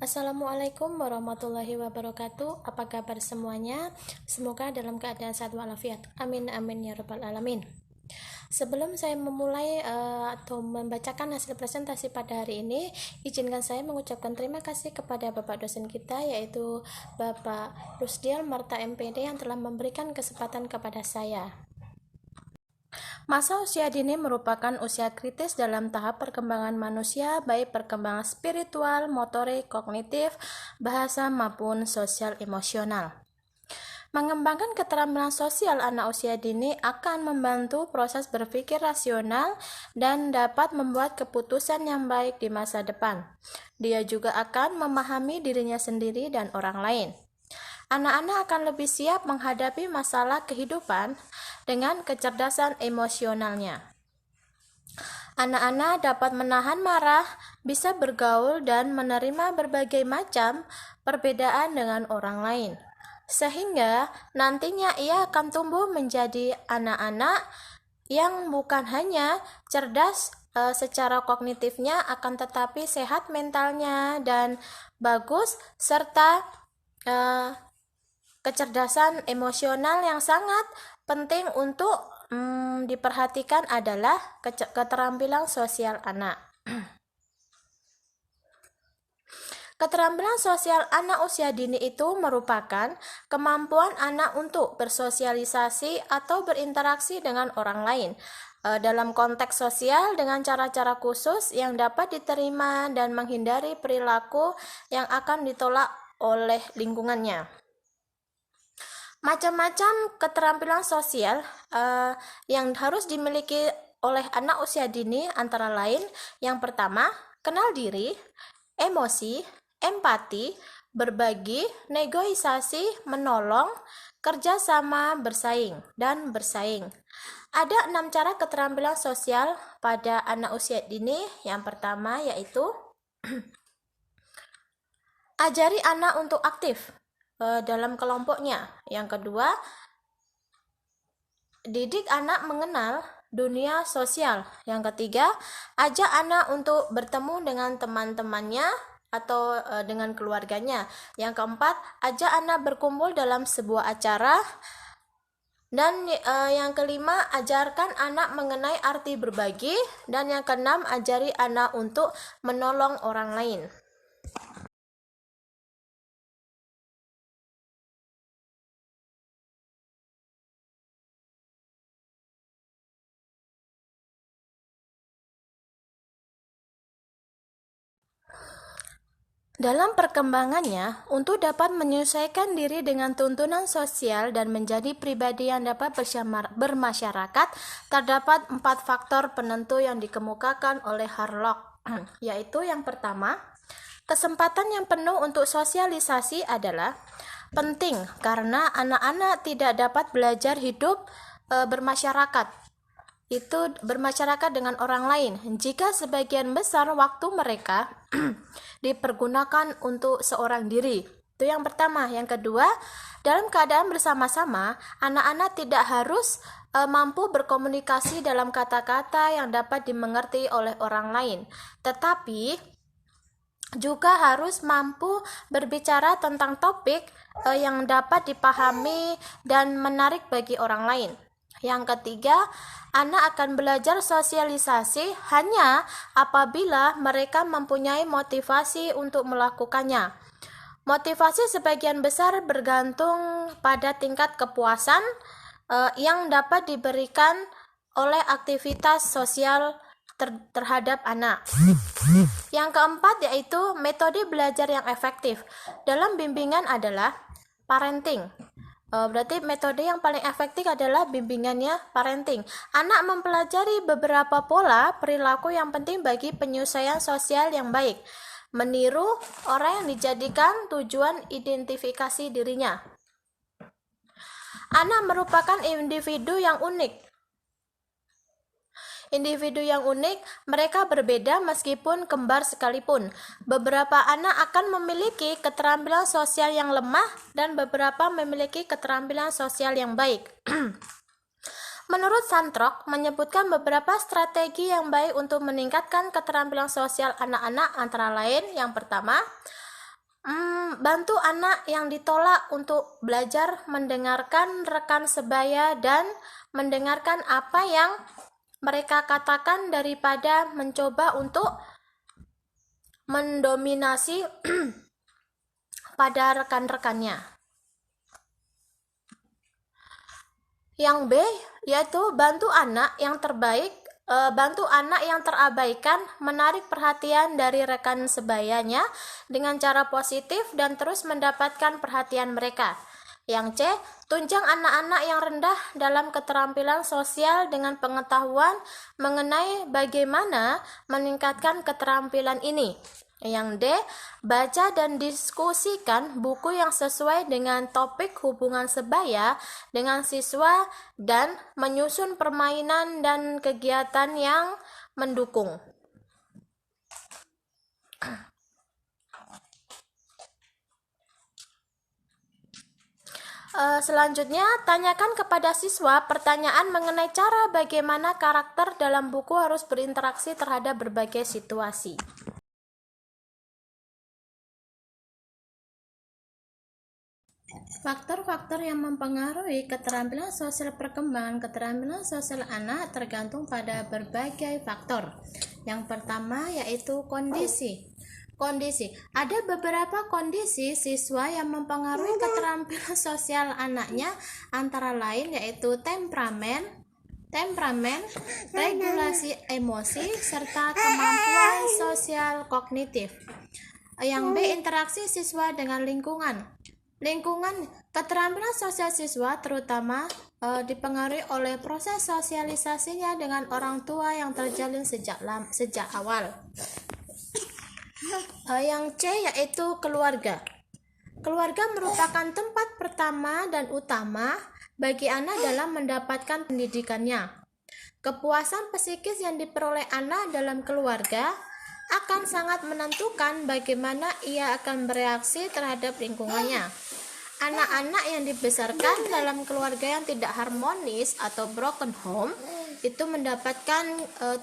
Assalamualaikum warahmatullahi wabarakatuh. Apa kabar semuanya? Semoga dalam keadaan sehat walafiat. Amin amin ya rabbal alamin. Sebelum saya memulai atau membacakan hasil presentasi pada hari ini, izinkan saya mengucapkan terima kasih kepada Bapak dosen kita, yaitu Bapak Rusdial Marta MPD, yang telah memberikan kesempatan kepada saya. Masa usia dini merupakan usia kritis dalam tahap perkembangan manusia, baik perkembangan spiritual, motorik, kognitif, bahasa, maupun sosial emosional. Mengembangkan keterampilan sosial anak usia dini akan membantu proses berpikir rasional dan dapat membuat keputusan yang baik di masa depan. Dia juga akan memahami dirinya sendiri dan orang lain. Anak-anak akan lebih siap menghadapi masalah kehidupan dengan kecerdasan emosionalnya. Anak-anak dapat menahan marah, bisa bergaul, dan menerima berbagai macam perbedaan dengan orang lain. Sehingga nantinya ia akan tumbuh menjadi anak-anak yang bukan hanya cerdas secara kognitifnya, akan tetapi sehat mentalnya dan bagus, serta kecerdasan emosional yang sangat penting untuk diperhatikan adalah keterampilan sosial anak. Keterampilan sosial anak usia dini itu merupakan kemampuan anak untuk bersosialisasi atau berinteraksi dengan orang lain dalam konteks sosial dengan cara-cara khusus yang dapat diterima dan menghindari perilaku yang akan ditolak oleh lingkungannya. Macam-macam keterampilan sosial yang harus dimiliki oleh anak usia dini antara lain: yang pertama, kenal diri, emosi, empati, berbagi, negosiasi, menolong, kerjasama, bersaing, dan bersaing. Ada 6 cara keterampilan sosial pada anak usia dini. Yang pertama yaitu ajari anak untuk aktif dalam kelompoknya. Yang kedua, didik anak mengenal dunia sosial. Yang ketiga, ajak anak untuk bertemu dengan teman-temannya atau dengan keluarganya. Yang keempat, ajak anak berkumpul dalam sebuah acara. Dan yang kelima, ajarkan anak mengenai arti berbagi. Dan yang keenam, ajari anak untuk menolong orang lain. Dalam perkembangannya, untuk dapat menyesuaikan diri dengan tuntunan sosial dan menjadi pribadi yang dapat bermasyarakat, terdapat 4 faktor penentu yang dikemukakan oleh Harlock, yaitu yang pertama, kesempatan yang penuh untuk sosialisasi adalah penting karena anak-anak tidak dapat belajar hidup bermasyarakat. Itu bermasyarakat dengan orang lain jika sebagian besar waktu mereka dipergunakan untuk seorang diri. Itu yang pertama. Yang kedua, dalam keadaan bersama-sama, anak-anak tidak harus mampu berkomunikasi dalam kata-kata yang dapat dimengerti oleh orang lain, tetapi juga harus mampu berbicara tentang topik yang dapat dipahami dan menarik bagi orang lain. Yang ketiga, anak akan belajar sosialisasi hanya apabila mereka mempunyai motivasi untuk melakukannya. Motivasi sebagian besar bergantung pada tingkat kepuasan yang dapat diberikan oleh aktivitas sosial terhadap anak. Yang keempat yaitu metode belajar yang efektif dalam bimbingan adalah parenting. Berarti metode yang paling efektif adalah bimbingannya parenting. Anak mempelajari beberapa pola perilaku yang penting bagi penyelesaian sosial yang baik. Meniru orang yang dijadikan tujuan identifikasi dirinya. Anak merupakan individu yang unik. Individu yang unik, mereka berbeda meskipun kembar sekalipun. Beberapa anak akan memiliki keterampilan sosial yang lemah dan beberapa memiliki keterampilan sosial yang baik. Menurut Santrok, menyebutkan beberapa strategi yang baik untuk meningkatkan keterampilan sosial anak-anak antara lain: yang pertama, Bantu anak yang ditolak untuk belajar mendengarkan rekan sebaya dan mendengarkan apa yang mereka katakan daripada mencoba untuk mendominasi pada rekan-rekannya. Yang B yaitu bantu anak yang terabaikan menarik perhatian dari rekan sebayanya dengan cara positif dan terus mendapatkan perhatian mereka. Yang C, tunjang anak-anak yang rendah dalam keterampilan sosial dengan pengetahuan mengenai bagaimana meningkatkan keterampilan ini. Yang D, baca dan diskusikan buku yang sesuai dengan topik hubungan sebaya dengan siswa dan menyusun permainan dan kegiatan yang mendukung. Selanjutnya, tanyakan kepada siswa pertanyaan mengenai cara bagaimana karakter dalam buku harus berinteraksi terhadap berbagai situasi. Faktor-faktor yang mempengaruhi keterampilan sosial perkembangan keterampilan sosial anak tergantung pada berbagai faktor. Yang pertama yaitu kondisi. Ada beberapa kondisi siswa yang mempengaruhi keterampilan sosial anaknya, antara lain yaitu temperamen, regulasi emosi, serta kemampuan sosial kognitif. Yang B, interaksi siswa dengan lingkungan. Keterampilan sosial siswa terutama dipengaruhi oleh proses sosialisasinya dengan orang tua yang terjalin sejak awal. Yang C yaitu keluarga. Keluarga merupakan tempat pertama dan utama bagi anak dalam mendapatkan pendidikannya. Kepuasan psikis yang diperoleh anak dalam keluarga akan sangat menentukan bagaimana ia akan bereaksi terhadap lingkungannya. Anak-anak yang dibesarkan dalam keluarga yang tidak harmonis atau broken home itu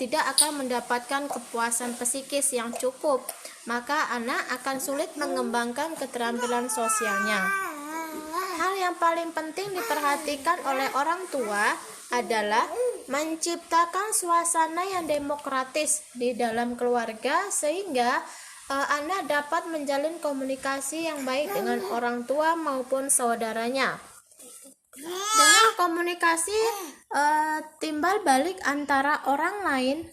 tidak akan mendapatkan kepuasan psikis yang cukup, maka anak akan sulit mengembangkan keterampilan sosialnya. Hal yang paling penting diperhatikan oleh orang tua adalah menciptakan suasana yang demokratis di dalam keluarga sehingga anak dapat menjalin komunikasi yang baik dengan orang tua maupun saudaranya. Dengan komunikasi timbal balik antara orang lain,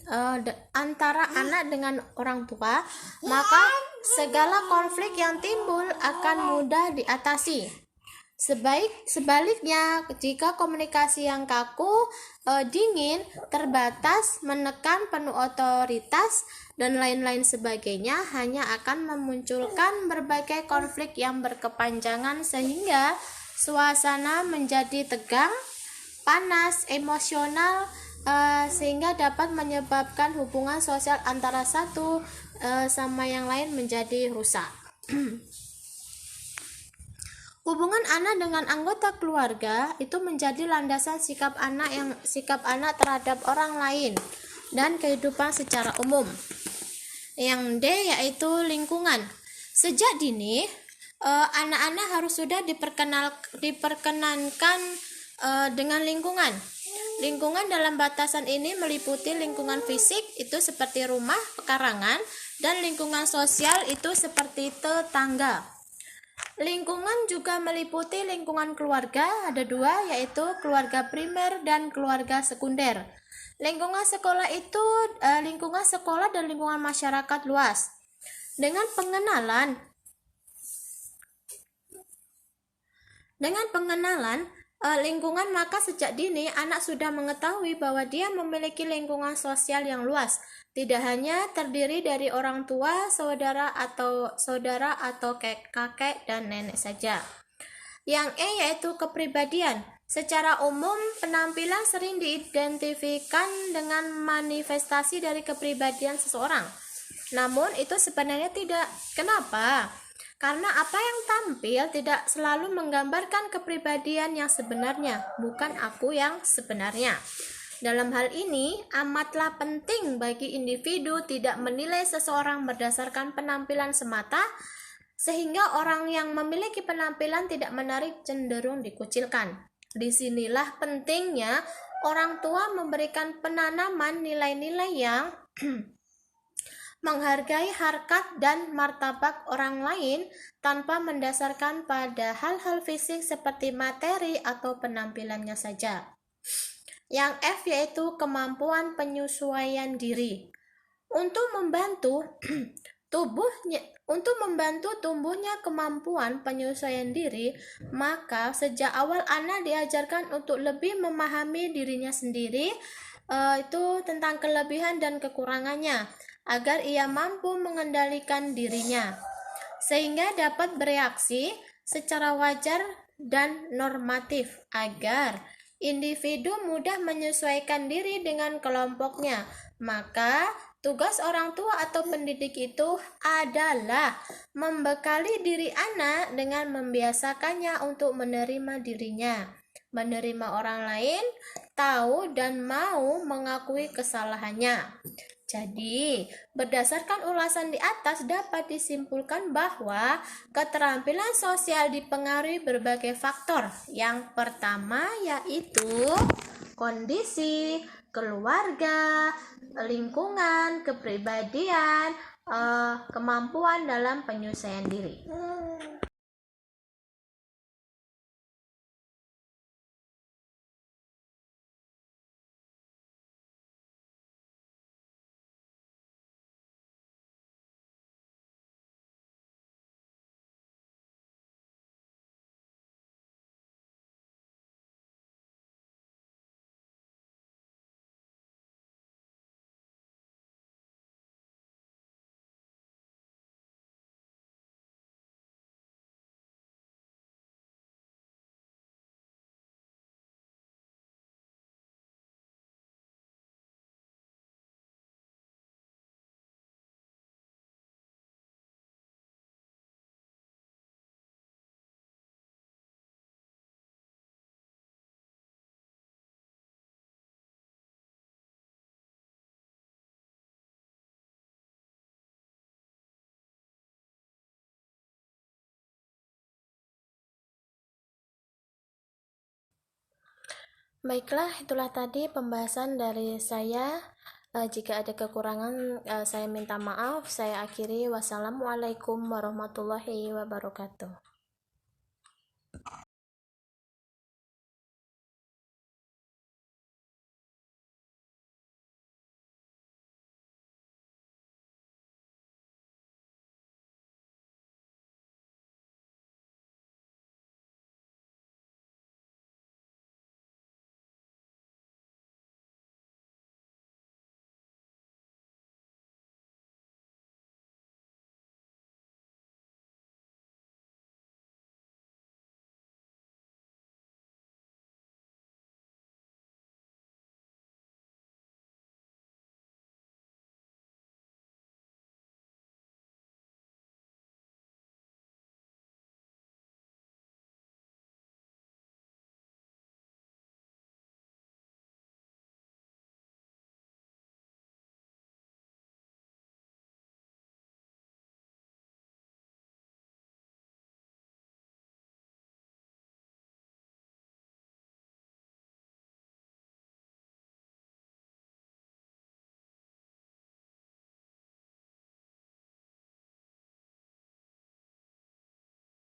antara anak dengan orang tua, maka segala konflik yang timbul akan mudah diatasi. Sebaliknya, jika komunikasi yang kaku, dingin, terbatas, menekan, penuh otoritas, dan lain-lain sebagainya hanya akan memunculkan berbagai konflik yang berkepanjangan sehingga suasana menjadi tegang, panas, emosional, sehingga dapat menyebabkan hubungan sosial antara satu sama yang lain menjadi rusak. Hubungan anak dengan anggota keluarga itu menjadi landasan sikap anak terhadap orang lain dan kehidupan secara umum. Yang D yaitu lingkungan. Sejak dini, anak-anak harus sudah diperkenankan dengan lingkungan. Lingkungan dalam batasan ini meliputi lingkungan fisik itu seperti rumah, pekarangan, dan lingkungan sosial itu seperti tetangga. Lingkungan juga meliputi lingkungan keluarga, ada dua, yaitu keluarga primer dan keluarga sekunder. Lingkungan sekolah dan lingkungan masyarakat luas. Dengan pengenalan lingkungan, maka sejak dini anak sudah mengetahui bahwa dia memiliki lingkungan sosial yang luas. Tidak hanya terdiri dari orang tua, saudara atau kakek dan nenek saja. Yang E yaitu kepribadian. Secara umum, penampilan sering diidentifikkan dengan manifestasi dari kepribadian seseorang. Namun itu sebenarnya tidak. Kenapa? Karena apa yang tampil tidak selalu menggambarkan kepribadian yang sebenarnya, bukan aku yang sebenarnya. Dalam hal ini, amatlah penting bagi individu tidak menilai seseorang berdasarkan penampilan semata, sehingga orang yang memiliki penampilan tidak menarik cenderung dikucilkan. Disinilah pentingnya orang tua memberikan penanaman nilai-nilai yang menghargai harkat dan martabat orang lain tanpa mendasarkan pada hal-hal fisik seperti materi atau penampilannya saja. Yang F yaitu kemampuan penyesuaian diri. Untuk membantu tumbuhnya kemampuan penyesuaian diri, maka sejak awal anak diajarkan untuk lebih memahami dirinya sendiri, itu tentang kelebihan dan kekurangannya, agar ia mampu mengendalikan dirinya, sehingga dapat bereaksi secara wajar dan normatif, agar individu mudah menyesuaikan diri dengan kelompoknya. Maka tugas orang tua atau pendidik itu adalah membekali diri anak dengan membiasakannya untuk menerima dirinya, menerima orang lain, tahu dan mau mengakui kesalahannya. Jadi, berdasarkan ulasan di atas dapat disimpulkan bahwa keterampilan sosial dipengaruhi berbagai faktor. Yang pertama yaitu kondisi, keluarga, lingkungan, kepribadian, kemampuan dalam penyesuaian diri. Baiklah, itulah tadi pembahasan dari saya. Jika ada kekurangan, saya minta maaf. Saya akhiri. Wassalamualaikum warahmatullahi wabarakatuh.